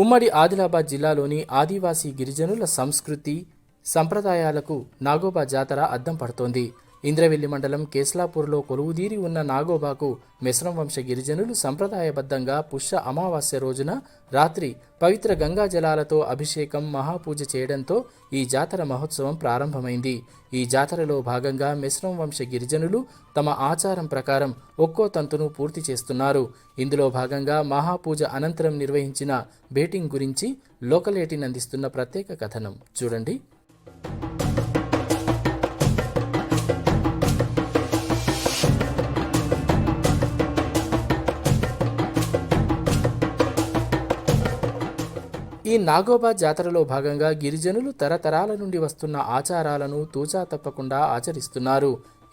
ఉమ్మడి ఆదిలాబాద్ జిల్లాలోని ఆదివాసీ గిరిజనుల సంస్కృతి సంప్రదాయాలకు నాగోబా జాతర అద్దం పడుతోంది. ఇంద్రవెల్లి మండలం కేస్లాపూర్లో కొలువుదీరి ఉన్న నాగోబాకు మెస్రం వంశ గిరిజనులు సంప్రదాయబద్ధంగా పుష్య అమావాస్య రోజున రాత్రి పవిత్ర గంగా జలాలతో అభిషేకం మహాపూజ చేయడంతో ఈ జాతర మహోత్సవం ప్రారంభమైంది. ఈ జాతరలో భాగంగా మెస్రం వంశ గిరిజనులు తమ ఆచారం ప్రకారం ఒక్కో తంతును పూర్తి చేస్తున్నారు. ఇందులో భాగంగా మహాపూజ అనంతరం నిర్వహించిన బేటింగ్ గురించి లోకల్ 18 అందిస్తున్న ప్రత్యేక కథనం చూడండి. ఈ నాగోబా జాతరలో భాగంగా గిరిజనులు తరతరాల నుండి వస్తున్న ఆచారాలను తూచా తప్పకుండా ఆచరిస్తున్నారు.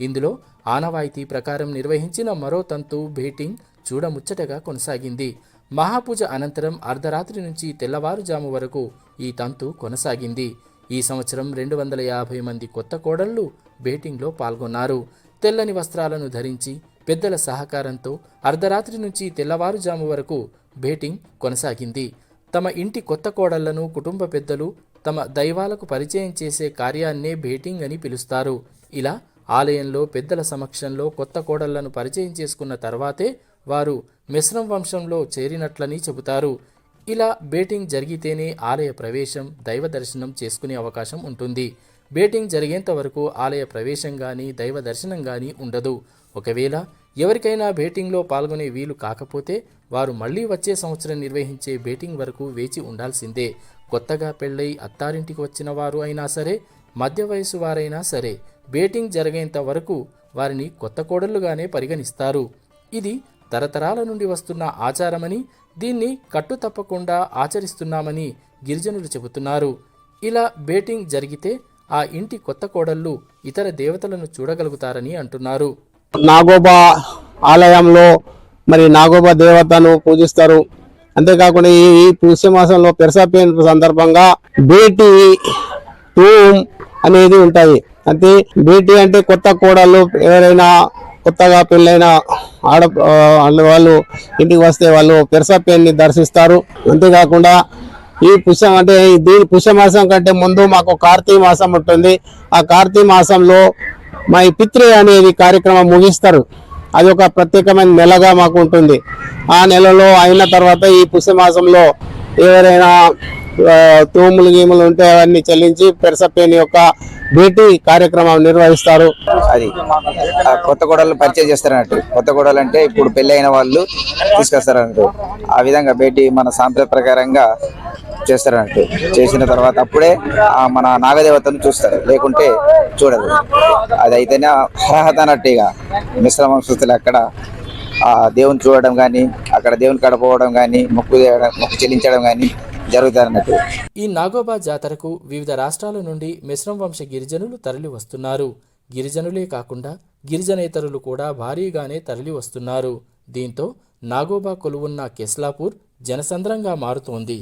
ఇందులో ఆనవాయితీ ప్రకారం నిర్వహించిన మరో తంతు బేటింగ్ చూడముచ్చటగా కొనసాగింది. మహాపూజ అనంతరం అర్ధరాత్రి నుంచి తెల్లవారుజాము వరకు ఈ తంతు కొనసాగింది. ఈ సంవత్సరం 250 మంది కొత్త కోడళ్లు బేటింగ్లో పాల్గొన్నారు. తెల్లని వస్త్రాలను ధరించి పెద్దల సహకారంతో అర్ధరాత్రి నుంచి తెల్లవారుజాము వరకు బేటింగ్ కొనసాగింది. తమ ఇంటి కొత్త కోడళ్లను కుటుంబ పెద్దలు తమ దైవాలకు పరిచయం చేసే కార్యాన్నే బేటింగ్ అని పిలుస్తారు. ఇలా ఆలయంలో పెద్దల సమక్షంలో కొత్త కోడళ్లను పరిచయం చేసుకున్న తర్వాతే వారు మెస్రం వంశంలో చేరినట్లని చెబుతారు. ఇలా బేటింగ్ జరిగితేనే ఆలయ ప్రవేశం, దైవ దర్శనం చేసుకునే అవకాశం ఉంటుంది. బేటింగ్ జరిగేంత వరకు ఆలయ ప్రవేశం కానీ దైవ దర్శనం కానీ ఉండదు. ఒకవేళ ఎవరికైనా బేటింగ్లో పాల్గొనే వీలు కాకపోతే వారు మళ్లీ వచ్చే సంవత్సరం నిర్వహించే బేటింగ్ వరకు వేచి ఉండాల్సిందే. కొత్తగా పెళ్ళై అత్తారింటికి వచ్చిన వారు అయినా సరే, మధ్య వయసు వారైనా సరే బేటింగ్ జరిగేంత వరకు వారిని కొత్త కోడళ్లుగానే పరిగణిస్తారు. ఇది తరతరాల నుండి వస్తున్న ఆచారమని, దీన్ని కట్టు తప్పకుండా ఆచరిస్తున్నామని గిరిజనులు చెబుతున్నారు. ఇలా బేటింగ్ జరిగితే ఆ ఇంటి కొత్త కోడళ్లు ఇతర దేవతలను చూడగలుగుతారని అంటున్నారు. నాగోబా ఆలయంలో మరి నాగోబా దేవతను పూజిస్తారు. అంతేకాకుండా ఈ పుష్యమాసంలో పెరసపేన్ సందర్భంగా బేటి టూమ్ అనేది ఉంటాయి. అంటే బేటి అంటే కొత్త కోడళ్ళు, ఎవరైనా కొత్తగా పెళ్ళైన వాళ్ళు ఇంటికి వస్తే వాళ్ళు పెరసపేన్ని దర్శిస్తారు. అంతేకాకుండా ఈ పుష్యం అంటే దీని పుష్యమాసం కంటే ముందు మాకు కార్తీక మాసం ఉంటుంది. ఆ కార్తీక మాసంలో మా ఈ పిత్రి అనేది కార్యక్రమం ముగిస్తారు. అది ఒక ప్రత్యేకమైన నెలగా మాకు ఉంటుంది. ఆ నెలలో అయిన తర్వాత ఈ పుష్యమాసంలో ఎవరైనా తూములు గీములు ఉంటే అవన్నీ చెల్లించి పెరసపేని యొక్క భేటీ కార్యక్రమం నిర్వహిస్తారు. అది కొత్త కోడళ్ళు పరిచయం చేస్తారన్నట్టు. కొత్త కోడలు అంటే ఇప్పుడు పెళ్లి అయిన వాళ్ళు తీసుకొస్తారన్నట్టు. ఆ విధంగా భేటీ మన సాంప్రదాయ ప్రకారంగా చేస్తారన్నట్టు. చేసిన తర్వాత అప్పుడే మన నాగదేవతను చూస్తారు, లేకుంటే చూడదు. అది అయితేనే అర్హత అన్నట్టు. ఇక మిశ్రమ సంస్కృతులు అక్కడ ఆ దేవుని చూడడం కానీ, అక్కడ దేవుని కడపోవడం కానీ, మొక్కు చెల్లించడం కానీ జరుగుతారన్నట్టు. ఈ నాగోబా జాతరకు వివిధ రాష్ట్రాల నుండి మెస్రం వంశ గిరిజనులు తరలి వస్తున్నారు. గిరిజనులే కాకుండా గిరిజనేతరులు కూడా భారీగానే తరలి వస్తున్నారు. దీంతో నాగోబా కొలువున్న కేస్లాపూర్ జనసంద్రంగా మారుతోంది.